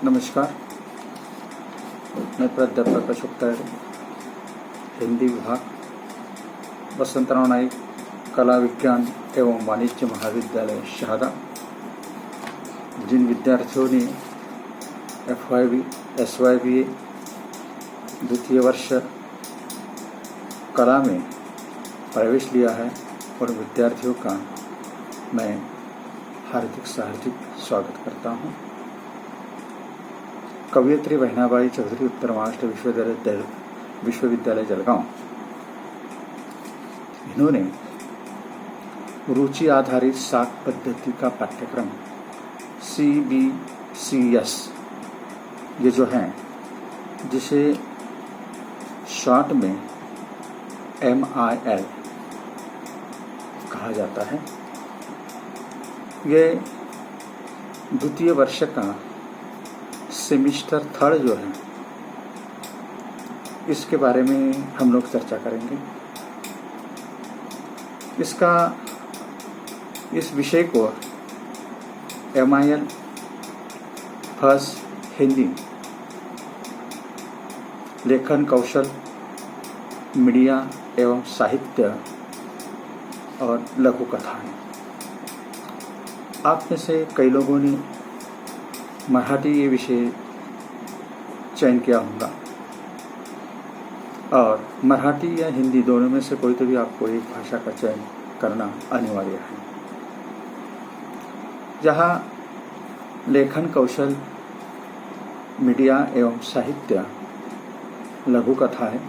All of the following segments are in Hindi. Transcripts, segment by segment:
नमस्कार, मैं प्राध्यापक अशोक तायरे, हिंदी विभाग, वसंतराव नाईक कला विज्ञान एवं वाणिज्य महाविद्यालय शहादा। जिन विद्यार्थियों ने FYB SYBA द्वितीय वर्ष कला में प्रवेश लिया है, और विद्यार्थियों का मैं हार्दिक स्वागत करता हूँ। कवयित्री बहनाबाई चौधरी उत्तर महाराष्ट्र विश्वविद्यालय जलगांव, इन्होंने रुचि आधारित साख पद्धति का पाठ्यक्रम CBCS, ये जो है जिसे शॉर्ट में MIL कहा जाता है, ये द्वितीय वर्ष का सेमिस्टर 3 जो है, इसके बारे में हम लोग चर्चा करेंगे। इस विषय को MIL फर्स्ट हिंदी, लेखन कौशल, मीडिया एवं साहित्य और लघु कथाएं। आप में से कई लोगों ने मराठी ये विषय चयन किया होगा, और मराठी या हिंदी दोनों में से कोई तो भी आपको एक भाषा का चयन करना अनिवार्य है। जहाँ लेखन कौशल, मीडिया एवं साहित्य, लघु कथा है,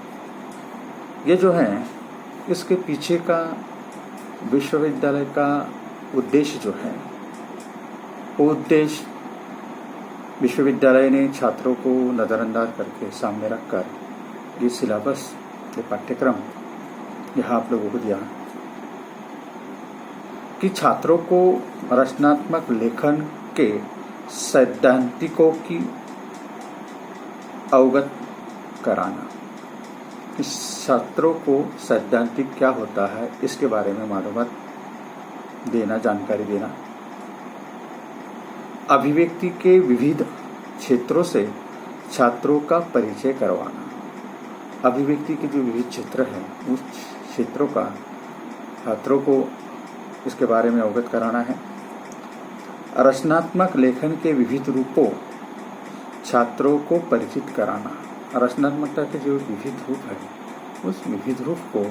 ये जो है इसके पीछे का विश्वविद्यालय का उद्देश्य जो है, वो उद्देश्य विश्वविद्यालय ने छात्रों को नज़रअंदाज करके सामने रखकर ये सिलेबस, ये पाठ्यक्रम यहाँ आप लोगों को दिया कि छात्रों को रचनात्मक लेखन के सैद्धांतिकों की अवगत कराना। इस छात्रों को सैद्धांतिक क्या होता है इसके बारे में मालूमात देना, जानकारी देना। अभिव्यक्ति के विविध क्षेत्रों से छात्रों का परिचय करवाना। अभिव्यक्ति के जो विविध क्षेत्र हैं, उस क्षेत्रों का छात्रों को इसके बारे में अवगत कराना है। रचनात्मक लेखन के विविध रूपों छात्रों को परिचित कराना। रचनात्मकता के जो विविध रूप है, उस विविध रूप को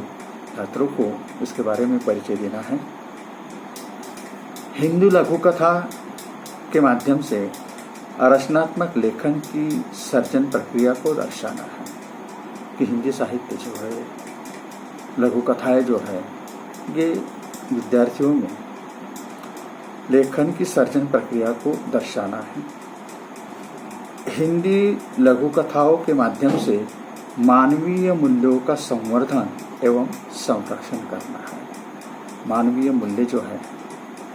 छात्रों को इसके बारे में परिचय देना है। हिंदी लघु कथा के माध्यम से रचनात्मक लेखन की सर्जन प्रक्रिया को दर्शाना है कि हिंदी साहित्य जो है, लघु कथाएं जो है, ये विद्यार्थियों में लेखन की सर्जन प्रक्रिया को दर्शाना है। हिंदी लघु कथाओं के माध्यम से मानवीय मूल्यों का संवर्धन एवं संरक्षण करना है। मानवीय मूल्य जो है,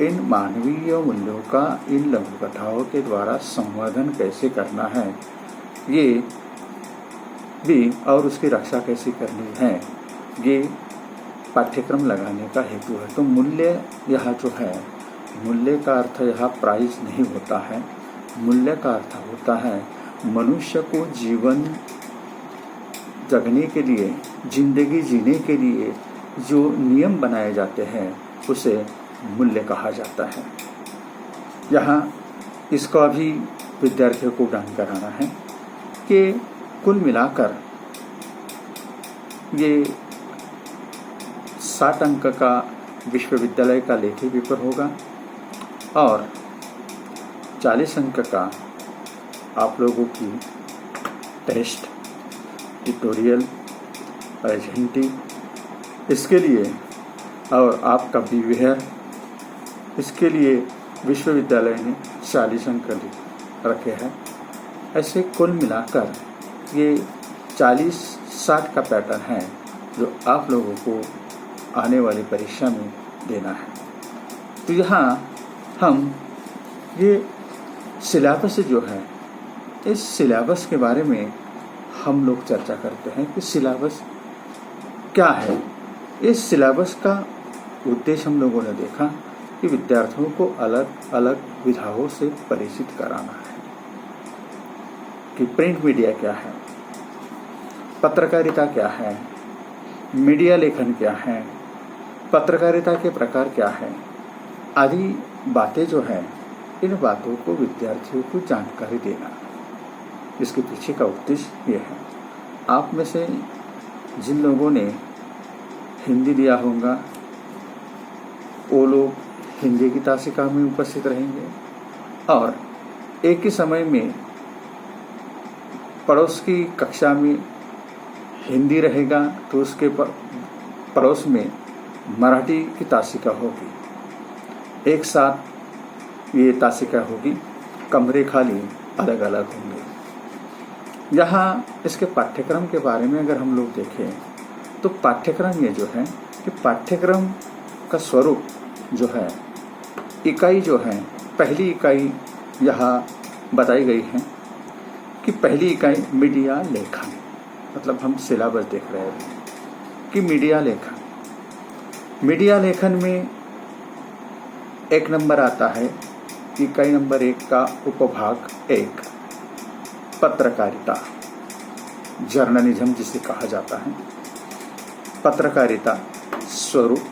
इन मानवीय मूल्यों का इन लघु कथाओं के द्वारा संवर्धन कैसे करना है, ये भी, और उसकी रक्षा कैसे करनी है, ये पाठ्यक्रम लगाने का हेतु है। तो मूल्य यह जो है, मूल्य का अर्थ यह प्राइस नहीं होता है। मूल्य का अर्थ होता है मनुष्य को जीवन जगने के लिए, जिंदगी जीने के लिए जो नियम बनाए जाते हैं, उसे मूल्य कहा जाता है। यहाँ इसको अभी विद्यार्थियों को ज्ञान कराना है कि कुल मिलाकर ये 60 अंक का विश्वविद्यालय का लेखी पेपर होगा, और 40 अंक का आप लोगों की टेस्ट, ट्यूटोरियल, प्रेजेंटी, इसके लिए, और आपका बिहेवियर, इसके लिए विश्वविद्यालय ने 40 अंक रखे हैं। ऐसे कुल मिलाकर ये 40-60 का पैटर्न है जो आप लोगों को आने वाली परीक्षा में देना है। तो यहाँ हम ये सिलेबस जो है, इस सिलेबस के बारे में हम लोग चर्चा करते हैं कि सिलेबस क्या है। इस सिलेबस का उद्देश्य हम लोगों ने देखा कि विद्यार्थियों को अलग अलग विधाओं से परिचित कराना है। कि प्रिंट मीडिया क्या है, पत्रकारिता क्या है, मीडिया लेखन क्या है, पत्रकारिता के प्रकार क्या है आदि बातें जो है, इन बातों को विद्यार्थियों को जानकारी देना। इसके पीछे का उद्देश्य ये है। आप में से जिन लोगों ने हिंदी दिया होगा वो लोग हिंदी की तासिका में उपस्थित रहेंगे और एक ही समय में पड़ोस की कक्षा में हिंदी रहेगा तो उसके पड़ोस में मराठी की तासिका होगी। एक साथ ये तासिका होगी, कमरे खाली अलग अलग होंगे। यहाँ इसके पाठ्यक्रम के बारे में अगर हम लोग देखें तो पाठ्यक्रम ये जो है कि पाठ्यक्रम का स्वरूप जो है, इकाई जो है, पहली इकाई यहाँ बताई गई है कि पहली इकाई मीडिया लेखन, मतलब हम सिलेबस देख रहे हैं कि मीडिया लेखन। मीडिया लेखन में एक नंबर आता है, इकाई नंबर 1 का उपभाग 1 पत्रकारिता, जर्नलिज्म जिसे कहा जाता है। पत्रकारिता स्वरूप,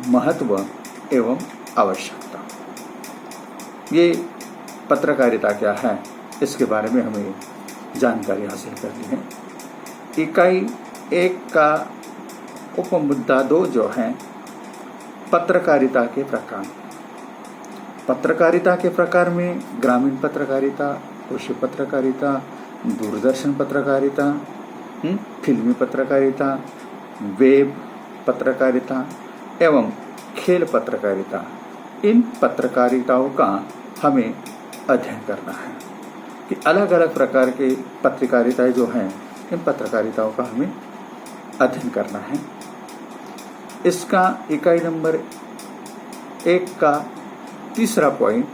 महत्व एवं आवश्यकता। ये पत्रकारिता क्या है इसके बारे में हमें जानकारी हासिल करनी है। इकाई 1 का उपमुद्दा 2 जो है पत्रकारिता के प्रकार। पत्रकारिता के प्रकार में ग्रामीण पत्रकारिता, कृषि पत्रकारिता, दूरदर्शन पत्रकारिता, फिल्मी पत्रकारिता, वेब पत्रकारिता एवं खेल पत्रकारिता, इन पत्रकारिताओं का हमें अध्ययन करना है कि अलग अलग प्रकार के पत्रकारिताएं जो हैं, इन पत्रकारिताओं का हमें अध्ययन करना है। इसका इकाई नंबर 1 का तीसरा पॉइंट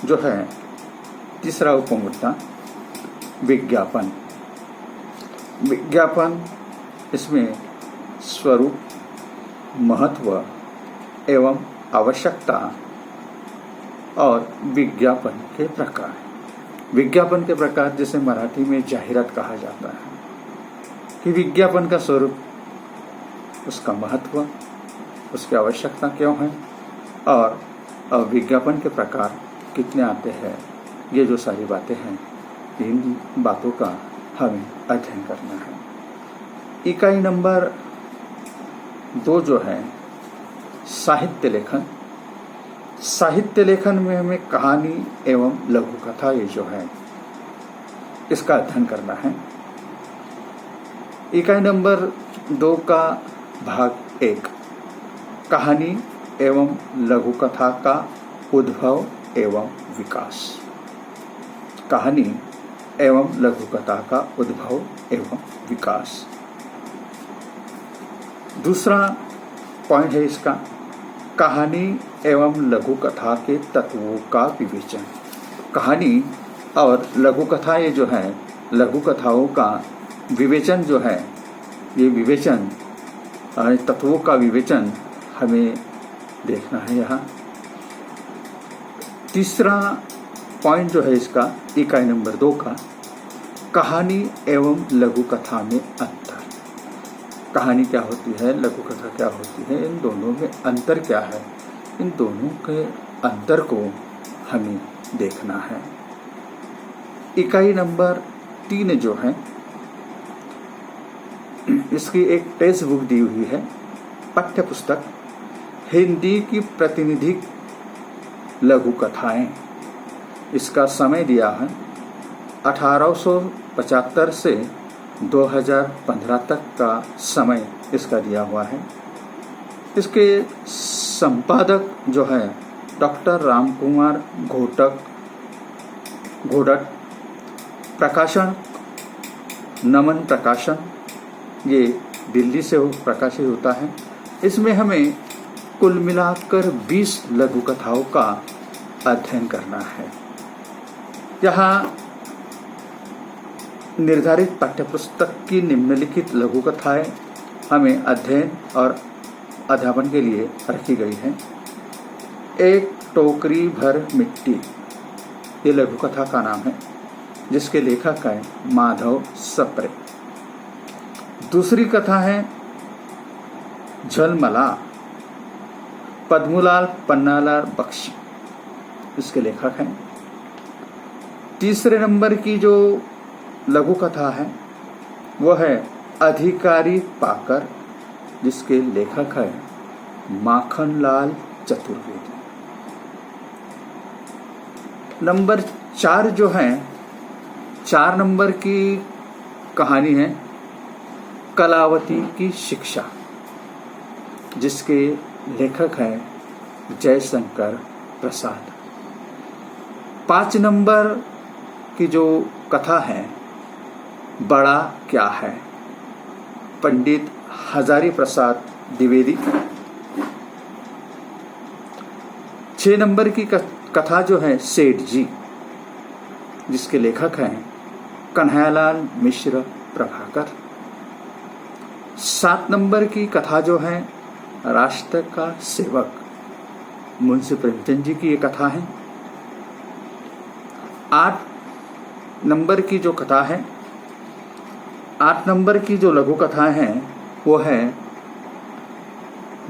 जो है, तीसरा उपमुद्दा विज्ञापन। विज्ञापन इसमें स्वरूप, महत्व एवं आवश्यकता और विज्ञापन के प्रकार। विज्ञापन के प्रकार जैसे मराठी में जाहिरात कहा जाता है कि विज्ञापन का स्वरूप, उसका महत्व, उसकी आवश्यकता क्यों है और विज्ञापन के प्रकार कितने आते हैं, ये जो सारी बातें हैं, इन बातों का हमें अध्ययन करना है। इकाई नंबर 2 जो है साहित्य लेखन। साहित्य लेखन में हमें कहानी एवं लघु कथा ये जो है इसका अध्ययन करना है। इकाई नंबर 2 का भाग 1 कहानी एवं लघु कथा का उद्भव एवं विकास। कहानी एवं लघु कथा का उद्भव एवं विकास। दूसरा पॉइंट है इसका कहानी एवं लघु कथा के तत्वों का विवेचन। कहानी और लघु कथा ये जो है, लघु कथाओं का विवेचन जो है, ये विवेचन, तत्वों का विवेचन हमें देखना है यहाँ। तीसरा पॉइंट जो है इसका इकाई नंबर 2 का कहानी एवं लघु कथा में अंतर। कहानी क्या होती है, लघु कथा क्या होती है, इन दोनों में अंतर क्या है, इन दोनों के अंतर को हमें देखना है। इकाई नंबर 3 जो है इसकी एक टेक्स्ट बुक दी हुई है, पाठ्य पुस्तक हिंदी की प्रतिनिधि लघु कथाएं। इसका समय दिया है 1875 से 2015 तक का समय इसका दिया हुआ है। इसके संपादक जो है डॉक्टर रामकुमार घोटक, प्रकाशन नमन प्रकाशन, ये दिल्ली से प्रकाशित होता है। इसमें हमें कुल मिलाकर 20 लघु कथाओं का अध्ययन करना है। यहाँ निर्धारित पाठ्यपुस्तक की निम्नलिखित लघु कथाएं हमें अध्ययन और अध्यापन के लिए रखी गई हैं। एक टोकरी भर मिट्टी, ये लघु कथा का नाम है। जिसके लेखक हैं माधव सप्रे। दूसरी कथा है झलमला, पद्मलाल पन्नालाल बख्शी, इसके लेखक हैं। तीसरे नंबर की जो लघु कथा है वह है अधिकारी पाकर, जिसके लेखक है माखनलाल चतुर्वेदी। नंबर 4 जो है, 4 नंबर की कहानी है कलावती की शिक्षा, जिसके लेखक हैं जयशंकर प्रसाद। 5 नंबर की जो कथा है बड़ा क्या है, पंडित हजारी प्रसाद द्विवेदी। 6 नंबर की कथा जो है सेठ जी, जिसके लेखक हैं कन्हैयालाल मिश्र प्रभाकर। 7 नंबर की कथा जो है राष्ट्र का सेवक, मुंशी प्रेमचंद जी की ये कथा है। 8 नंबर की जो कथा है, 8 नंबर की जो लघु कथाएं हैं वो है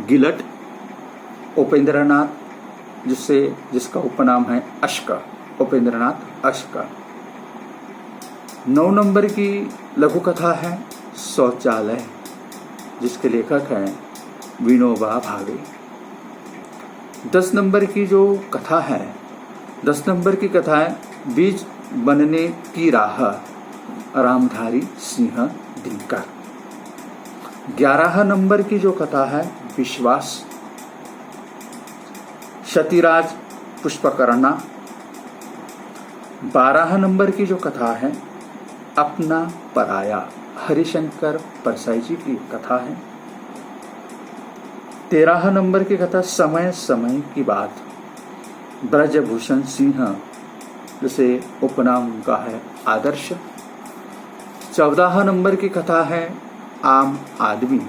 गिलट उपेंद्रनाथ, जिसका उपनाम है अश्क, उपेंद्रनाथ अश्क। 9 नंबर की लघु कथा है शौचालय, जिसके लेखक हैं विनोबा भावे। 10 नंबर की जो कथा है, 10 नंबर की कथा है बीज बनने की राह, रामधारी सिंह दिनकर। 11 नंबर की जो कथा है विश्वास, क्षतिराज पुष्पकर्णा। 12 नंबर की जो कथा है अपना पराया, हरिशंकर परसाई जी की कथा है। 13 नंबर की कथा समय समय की बात, ब्रजभूषण सिंह, जिसे उपनाम उनका है आदर्श। 14 नंबर की कथा है आम आदमी,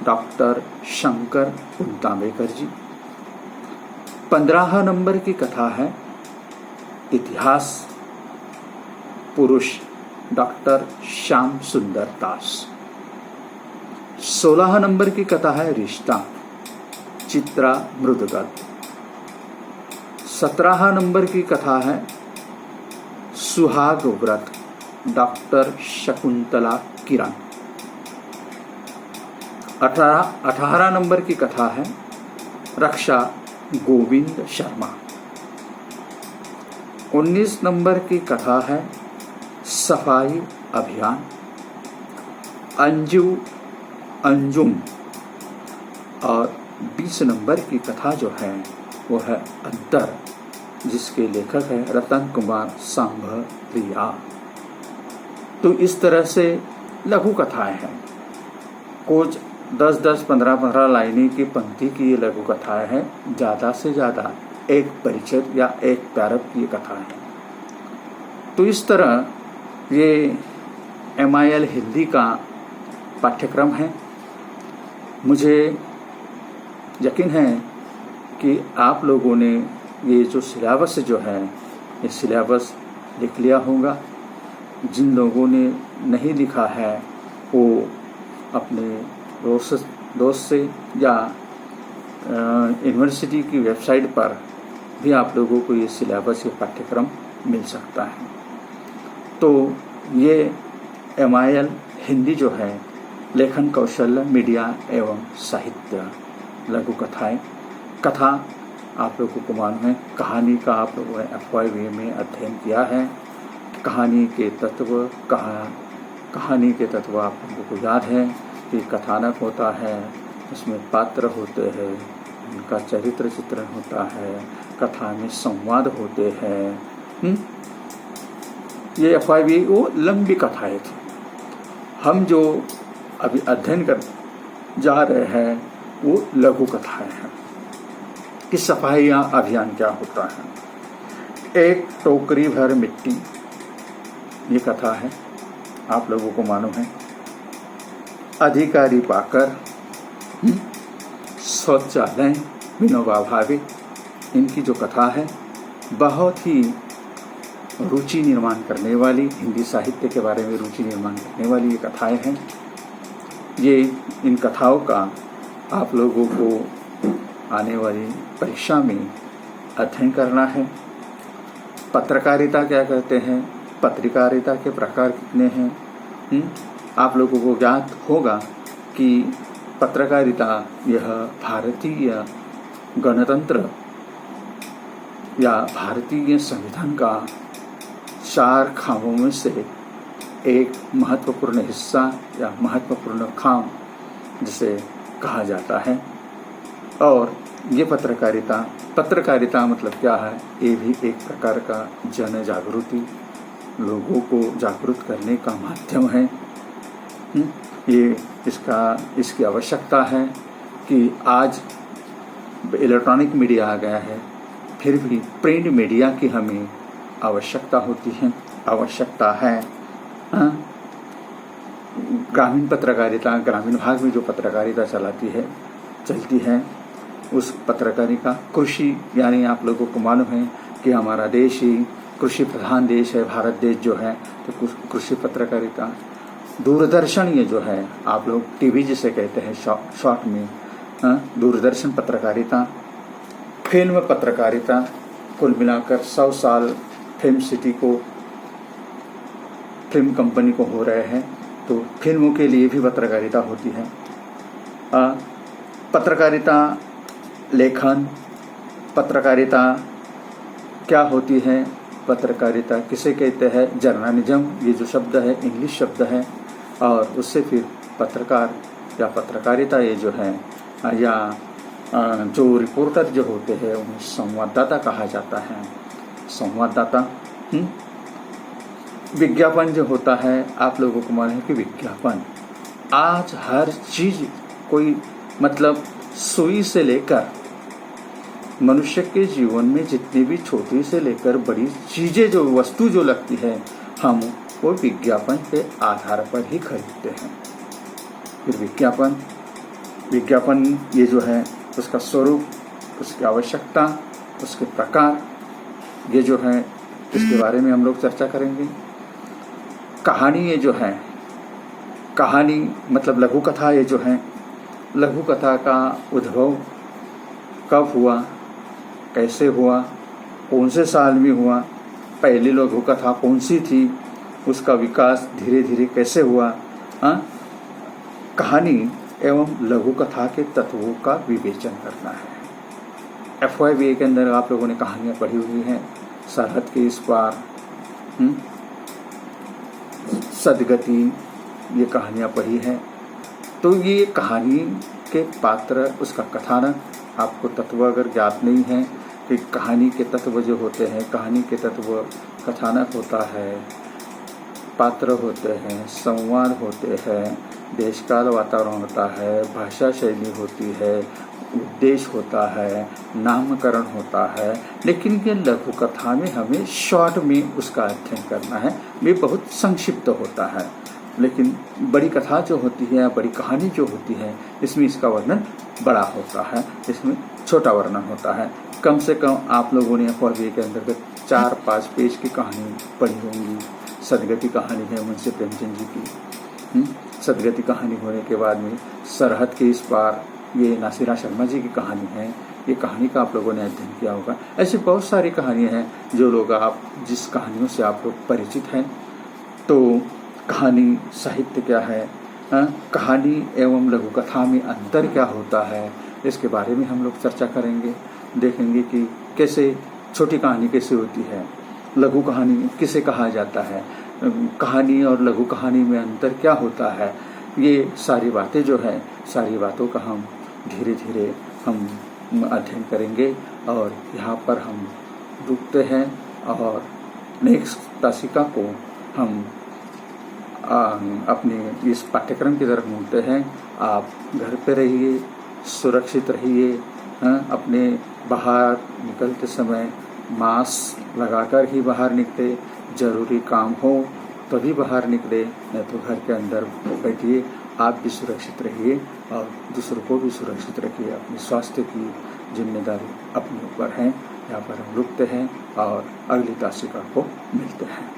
डॉक्टर शंकर पुंतांबेकर जी। 15 नंबर की कथा है इतिहास पुरुष, डॉक्टर श्याम सुंदर दास। 16 नंबर की कथा है रिश्ता, चित्रा मृदगल। 17 नंबर की कथा है सुहाग व्रत, डॉक्टर शकुंतला किरण। 18 नंबर की कथा है रक्षा, गोविंद शर्मा। 19 नंबर की कथा है सफाई अभियान, अंजुम। और 20 नंबर की कथा जो है वो है अंतर, जिसके लेखक है रतन कुमार सांभरिया। तो इस तरह से लघु कथाएं हैं, कुछ 10-10, 15-15 लाइनें की पंक्ति की ये लघु कथाएं हैं। ज़्यादा से ज़्यादा एक परिच्छेद या एक पैराग्राफ की कथा है। तो इस तरह ये MIL हिंदी का पाठ्यक्रम है। मुझे यकीन है कि आप लोगों ने ये जो सिलेबस जो है, ये सिलेबस लिख लिया होगा। जिन लोगों ने नहीं लिखा है वो अपने दोस्त से या यूनिवर्सिटी की वेबसाइट पर भी आप लोगों को ये सिलेबस, ये पाठ्यक्रम मिल सकता है। तो ये MIL हिंदी जो है लेखन कौशल, मीडिया एवं साहित्य, लघु कथाएं, कथा आप लोगों को मालूम है। कहानी का आप लोगों ने FYV में अध्ययन किया है। कहानी के तत्व आप लोगों को याद है कि कथानक होता है, उसमें पात्र होते हैं, उनका चरित्र चित्रण होता है, कथा में संवाद होते हैं। ये FYV वो लंबी कथाएं थी। हम जो अभी अध्ययन कर जा रहे हैं वो लघु कथाएं हैं कि सफाई अभियान क्या होता है। एक टोकरी भर मिट्टी, ये कथा है, आप लोगों को मालूम है। अधिकारी पाकर, शौचालय, विनोबा भावे, इनकी जो कथा है बहुत ही रुचि निर्माण करने वाली, हिंदी साहित्य के बारे में रुचि निर्माण करने वाली ये कथाएं हैं। ये इन कथाओं का आप लोगों को आने वाली परीक्षा में अध्ययन करना है। पत्रकारिता क्या कहते हैं, पत्रकारिता के प्रकार कितने हैं, आप लोगों को ज्ञात होगा कि पत्रकारिता यह भारतीय गणतंत्र या भारतीय संविधान का 4 खामों में से एक महत्वपूर्ण हिस्सा या महत्वपूर्ण खाम जिसे कहा जाता है। और ये पत्रकारिता मतलब क्या है, ये भी एक प्रकार का जन जागृति, लोगों को जागरूक करने का माध्यम है। ये इसकी आवश्यकता है कि आज इलेक्ट्रॉनिक मीडिया आ गया है, फिर भी प्रिंट मीडिया की हमें आवश्यकता है। ग्रामीण पत्रकारिता, ग्रामीण भाग में जो पत्रकारिता चलती है उस पत्रकारिता, कृषि, यानी आप लोगों को मालूम है कि हमारा देश ही कृषि प्रधान देश है, भारत देश जो है, तो कृषि पत्रकारिता। दूरदर्शन ये जो है, आप लोग टीवी जिसे कहते हैं शॉर्ट में, दूरदर्शन पत्रकारिता, फिल्म पत्रकारिता, कुल मिलाकर 100 साल फिल्म सिटी को, फिल्म कंपनी को हो रहे हैं, तो फिल्मों के लिए भी पत्रकारिता होती है। पत्रकारिता लेखन, पत्रकारिता क्या होती है, पत्रकारिता किसे कहते हैं, जर्नलिज्म, ये जो शब्द है इंग्लिश शब्द है, और उससे फिर पत्रकार या पत्रकारिता ये जो है, या जो रिपोर्टर जो होते हैं उन्हें संवाददाता कहा जाता है। संवाददाता। विज्ञापन जो होता है, आप लोगों को मालूम है कि विज्ञापन आज हर चीज, कोई मतलब सुई से लेकर मनुष्य के जीवन में जितनी भी छोटी से लेकर बड़ी चीजें, जो वस्तु जो लगती है, हम वो विज्ञापन के आधार पर ही खरीदते हैं। फिर विज्ञापन ये जो है, उसका स्वरूप, उसकी आवश्यकता, उसके प्रकार, ये जो है इसके बारे में हम लोग चर्चा करेंगे। कहानी ये जो है, कहानी मतलब लघु कथा, ये जो है लघु कथा का उद्भव कब हुआ, कैसे हुआ, कौन से साल में हुआ, पहली लघु कथा कौन सी थी, उसका विकास धीरे धीरे कैसे हुआ। कहानी एवं लघु कथा के तत्वों का विवेचन करना है। FYBA के अंदर आप लोगों ने कहानियां पढ़ी हुई हैं, सरहद के इस पार, सदगति, ये कहानियां पढ़ी हैं। तो ये कहानी के पात्र, उसका कथानक, आपको तत्व अगर ज्ञात नहीं है कि कहानी के तत्व जो होते हैं, कहानी के तत्व कथानक होता है, पात्र होते हैं, संवाद होते हैं, देश काल वातावरण होता है, भाषा शैली होती है, उद्देश्य होता है, नामकरण होता है। लेकिन ये लघु कथा में हमें शॉर्ट में उसका अध्ययन करना है, ये बहुत संक्षिप्त होता है। लेकिन बड़ी कथा जो होती है, बड़ी कहानी जो होती है, इसमें इसका वर्णन बड़ा होता है, इसमें छोटा वर्णन होता है। कम से कम आप लोगों ने FYBA के अंतर्गत 4-5 पेज की कहानी पढ़ी होंगी। सदगति कहानी है मुंशी प्रेमचंद जी की। सदगति कहानी होने के बाद में सरहद के इस पार, ये नासिरा शर्मा जी की कहानी है। ये कहानी का आप लोगों ने अध्ययन किया होगा। ऐसी बहुत सारी कहानियां हैं जो लोग, आप जिस कहानियों से आप लोग परिचित हैं। तो कहानी साहित्य क्या है, कहानी एवं लघु कथा में अंतर क्या होता है, इसके बारे में हम लोग चर्चा करेंगे। देखेंगे कि कैसे छोटी कहानी कैसे होती है, लघु कहानी किसे कहा जाता है, कहानी और लघु कहानी में अंतर क्या होता है। ये सारी बातें जो है, सारी बातों का हम धीरे धीरे हम अध्ययन करेंगे। और यहाँ पर हम रुकते हैं और नेक्स्ट तासिका को हम अपने इस पाठ्यक्रम की तरफ मुड़ते हैं। आप घर पे रहिए, सुरक्षित रहिए, अपने बाहर निकलते समय मास्क लगाकर ही बाहर निकले, जरूरी काम हो तभी बाहर निकले, नहीं तो घर के अंदर बैठिए। आप भी सुरक्षित रहिए और दूसरों को भी सुरक्षित रखिए। अपने स्वास्थ्य की जिम्मेदारी अपने ऊपर है। यहाँ पर हम रुकते हैं और अगली तासिका को मिलते हैं।